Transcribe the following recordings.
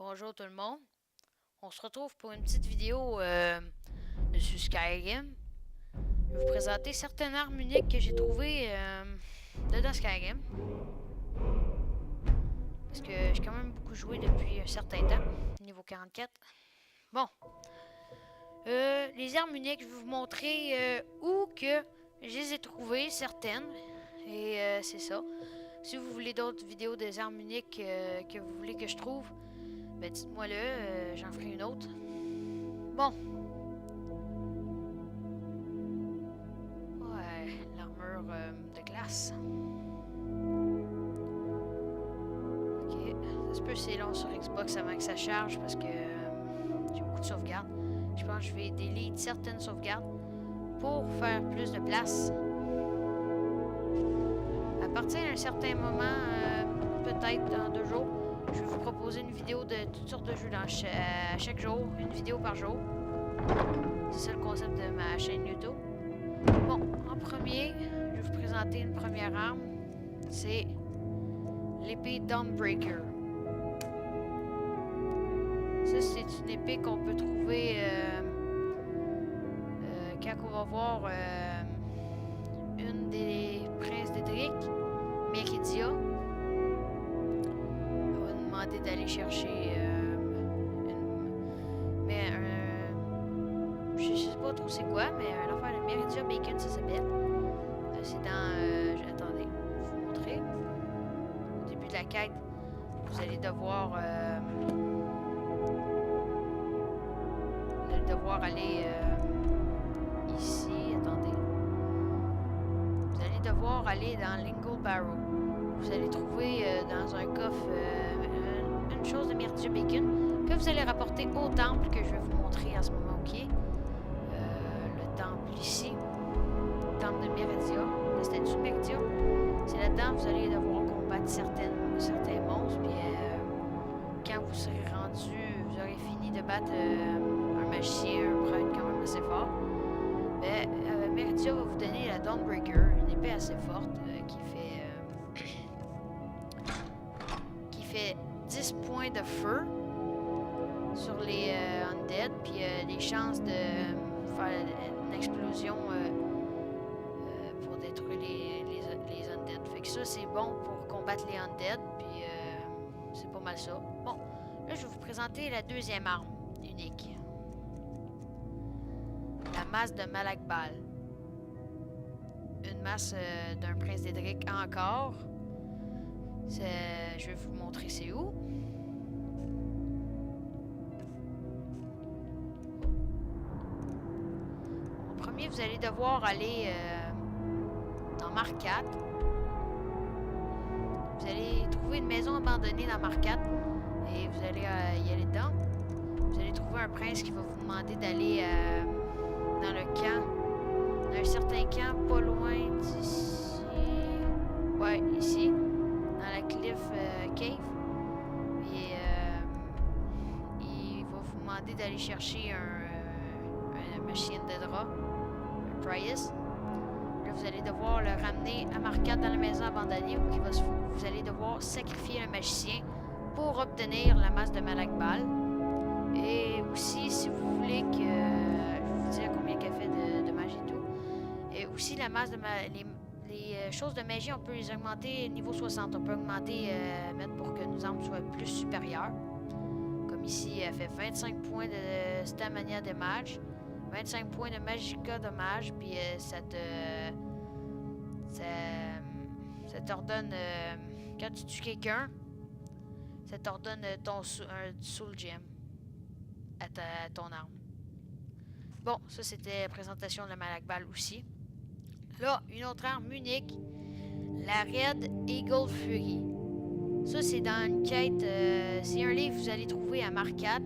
Bonjour tout le monde. On se retrouve pour une petite vidéo de sur Skyrim. Je vais vous présenter certaines armes uniques que j'ai trouvées dedans Skyrim. Parce que j'ai quand même beaucoup joué depuis un certain temps. Niveau 44. Bon. Les armes uniques, je vais vous montrer où que je les ai trouvées, certaines. Et c'est ça. Si vous voulez d'autres vidéos des armes uniques que vous voulez que je trouve, ben dites-moi-le, j'en ferai une autre. Bon. Ouais, l'armure de glace. Ok, ça se peut c'est long sur Xbox avant que ça charge parce que j'ai beaucoup de sauvegardes. Je pense que je vais delete certaines sauvegardes pour faire plus de place. À partir d'un certain moment, peut-être dans 2 jours, je vais vous proposer une vidéo de toutes sortes de jeux à chaque jour, une vidéo par jour. C'est ça le concept de ma chaîne YouTube. Bon, en premier, je vais vous présenter une première arme. C'est l'épée Dawnbreaker. Ça, c'est une épée qu'on peut trouver quand on va voir une des princes d'Edric, Meridia. On va nous demander d'aller chercher je sais pas trop c'est quoi, mais l'affaire de Meridia Bacon, ça s'appelle. C'est dans... attendez, je vais vous montrer. Au début de la quête, vous allez devoir... aller ici. Attendez. Vous allez devoir aller dans Lingle Barrow. Vous allez trouver dans un coffre une chose de Meridia Bacon que vous allez rapporter au temple que je vais vous montrer en ce moment, ok? Le temple ici. Le temple de Meridia. La statue de Meridia. C'est là-dedans vous allez devoir combattre certains monstres. Puis quand vous serez rendu, vous aurez fini de battre un magicien, un prêtre quand même assez fort. Ben, Meridia va vous donner la Dawnbreaker, une épée assez forte qui fait 10 points de feu sur les undead, puis des chances de faire une explosion pour détruire les undead. Fait que ça, c'est bon pour combattre les undead, puis c'est pas mal ça. Bon, là, je vais vous présenter la deuxième arme unique. La masse de Malakbal. Une masse d'un prince d'Edric encore. Je vais vous montrer c'est où. En premier, vous allez devoir aller dans Markat. Vous allez trouver une maison abandonnée dans Markat et vous allez y aller dedans. Vous allez trouver un prince qui va vous demander d'aller dans le camp, dans un certain camp pas loin d'ici. Ouais, ici, dans la Cliff Cave. Et il va vous demander d'aller chercher un machine de drap, un Prius. Là, vous allez devoir le ramener à Markat dans la maison abandonnée où vous allez devoir sacrifier un magicien pour obtenir la masse de Malakbal. Et aussi, si vous voulez que... je vais vous dire combien qu'elle fait de magie et tout. Et aussi, la masse de les choses de magie, on peut les augmenter niveau 60. On peut augmenter, mettre pour que nos armes soient plus supérieures. Comme ici, elle fait 25 points de Stamina Damage, 25 points de Magicka Dommage, puis ça t'ordonne, quand tu tues quelqu'un, ça t'ordonne un Soul Gem à ton arme. Bon, ça c'était la présentation de la Malakbal aussi. Là, une autre arme unique, la Red Eagle Fury. Ça c'est dans une quête, c'est un livre que vous allez trouver à Markat,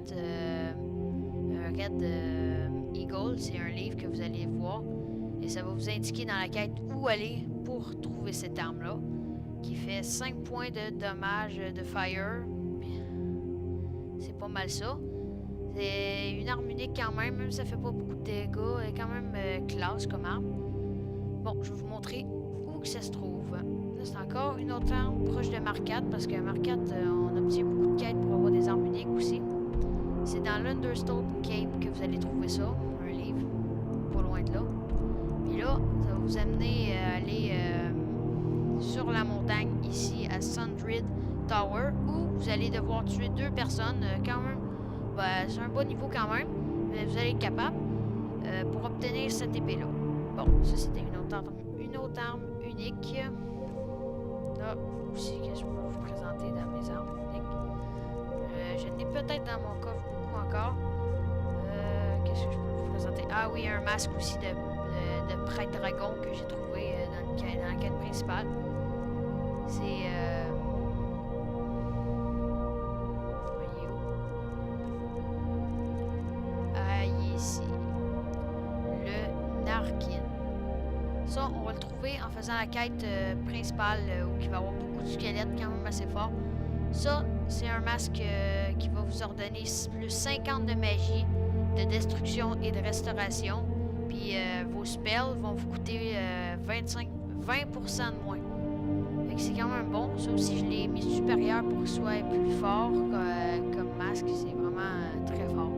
Red Eagle, c'est un livre que vous allez voir et ça va vous indiquer dans la quête où aller pour trouver cette arme-là, qui fait 5 points de dommage de fire. C'est pas mal ça. C'est une arme unique quand même si ça fait pas beaucoup de dégâts, elle est quand même classe comme arme. Bon, je vais vous montrer où que ça se trouve. Là, c'est encore une autre arme proche de Mark IV, parce que Mark IV, on obtient beaucoup de quêtes pour avoir des armes uniques aussi. C'est dans l'Understone Cape que vous allez trouver ça, un livre, pas loin de là. Puis là, ça va vous amener à aller sur la montagne ici à Sundred Tower, où vous allez devoir tuer 2 personnes quand même. Ben, c'est un bon niveau quand même, mais vous allez être capable pour obtenir cette épée-là. Bon, ça c'était une autre arme unique. Là aussi, que je peux vous présenter dans mes armes uniques. Je n'ai peut-être dans mon coffre beaucoup encore. Qu'est-ce que je peux vous présenter? Ah oui, un masque aussi de prêtre dragon que j'ai trouvé dans la quête principale. C'est... voyez où? Ah, il est ici. Le Narkin. Ça, on va le trouver en faisant la quête principale où il va y avoir beaucoup de squelettes quand même assez forts. Ça, c'est un masque qui va vous ordonner plus 50 de magie, de destruction et de restauration. Puis vos spells vont vous coûter 20% de moins. Fait que c'est quand même bon. Ça aussi, je l'ai mis supérieur pour qu'il soit plus fort comme masque. C'est vraiment très fort.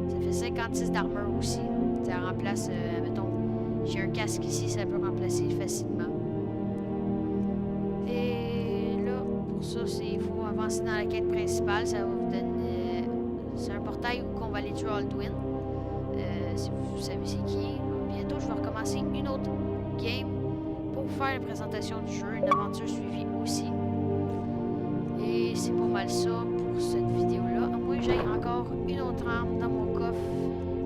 Ça fait 56 d'armure aussi. Ça remplace, mettons, j'ai un casque ici, ça peut remplacer facilement. Et là, pour ça, il faut avancer dans la quête principale. Ça va vous donner... c'est un portail où on va aller tuer Alduin. Si vous savez c'est qui. Bientôt, je vais recommencer une autre game pour vous faire la présentation du jeu, une aventure suivie aussi. Et c'est pas mal ça pour cette vidéo-là. À moins que j'aille encore une autre arme dans mon coffre,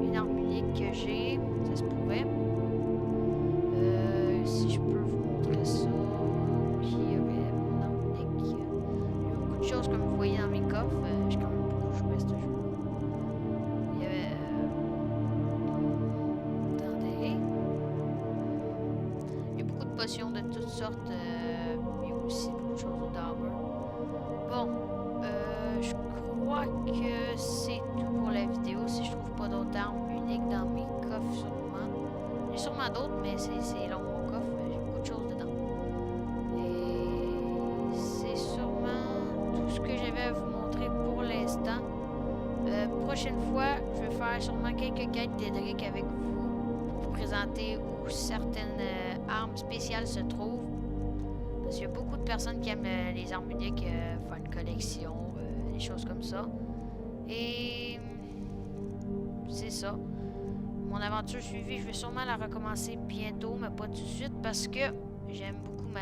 une arme unique que j'ai, ça se pourrait. Si je peux vous montrer ça, qui aurait mon arme unique. Il y a beaucoup de choses comme vous voyez dans mes coffres. J'ai quand même beaucoup joué à ce jeu-là. Il y avait... attendez. Il y a beaucoup de potions de toutes sortes. Il y a aussi beaucoup de choses d'armure. Bon, je crois que c'est tout pour la vidéo. Si je trouve pas d'autres armes uniques dans mes coffres, sûrement. J'ai sûrement d'autres, mais c'est long mon coffre. J'ai beaucoup de choses dedans. Et c'est sûrement tout ce que j'avais à vous montrer pour l'instant. Prochaine fois, je vais faire sûrement quelques quêtes d'Edric avec vous pour vous présenter où certaines armes spéciales se trouvent. Parce qu'il y a beaucoup de personnes qui aiment les armes uniques, faire une collection, des choses comme ça. Et c'est ça. Mon aventure suivie, je vais sûrement la recommencer bientôt, mais pas tout de suite parce que j'aime beaucoup ma...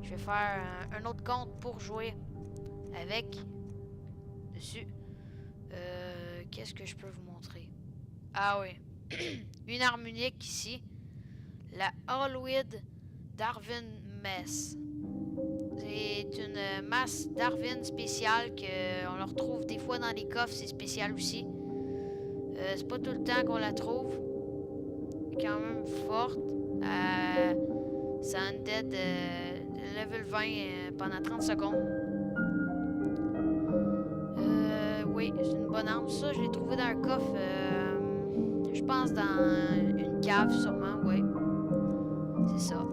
Je vais faire un autre compte pour jouer avec dessus. Qu'est-ce que je peux vous montrer? Ah oui. Une arme unique ici. La Allwyd Darwin Mess. C'est une masse Darwin spéciale qu'on la retrouve des fois dans les coffres, c'est spécial aussi. C'est pas tout le temps qu'on la trouve. Quand même forte. C'est undead level 20 pendant 30 secondes. Oui, c'est une bonne arme. Ça, je l'ai trouvé dans un coffre. Je pense dans une cave sûrement, oui. C'est ça.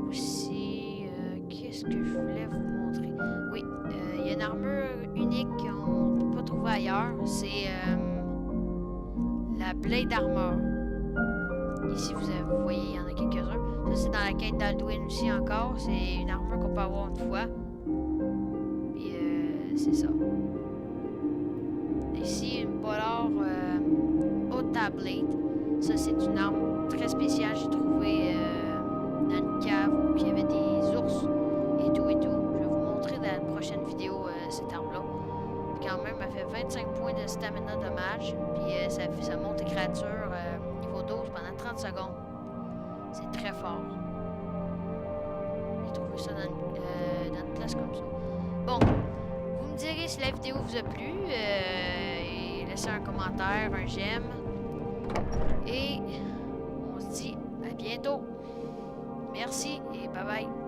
Aussi, qu'est-ce que je voulais vous montrer? Oui, il y a une armure unique qu'on ne peut pas trouver ailleurs. C'est la Blade Armor. Ici, vous voyez, il y en a quelques-uns. Ça, c'est dans la quête d'Alduin aussi encore. C'est une armure qu'on peut avoir une fois. Puis, c'est ça. Ici, une Polar Ota Blade. Ça, c'est une arme très spéciale. J'ai trouvé dans une cave où il y avait des ours et tout et tout. Je vais vous montrer dans la prochaine vidéo cette arme-là. Quand même, elle fait 25 points de stamina dommage. Puis ça monte les créatures niveau 12 pendant 30 secondes. C'est très fort. J'ai trouvé ça dans une place comme ça. Bon, vous me direz si la vidéo vous a plu. Et laissez un commentaire, un j'aime. Et on se dit à bientôt. Merci et bye bye.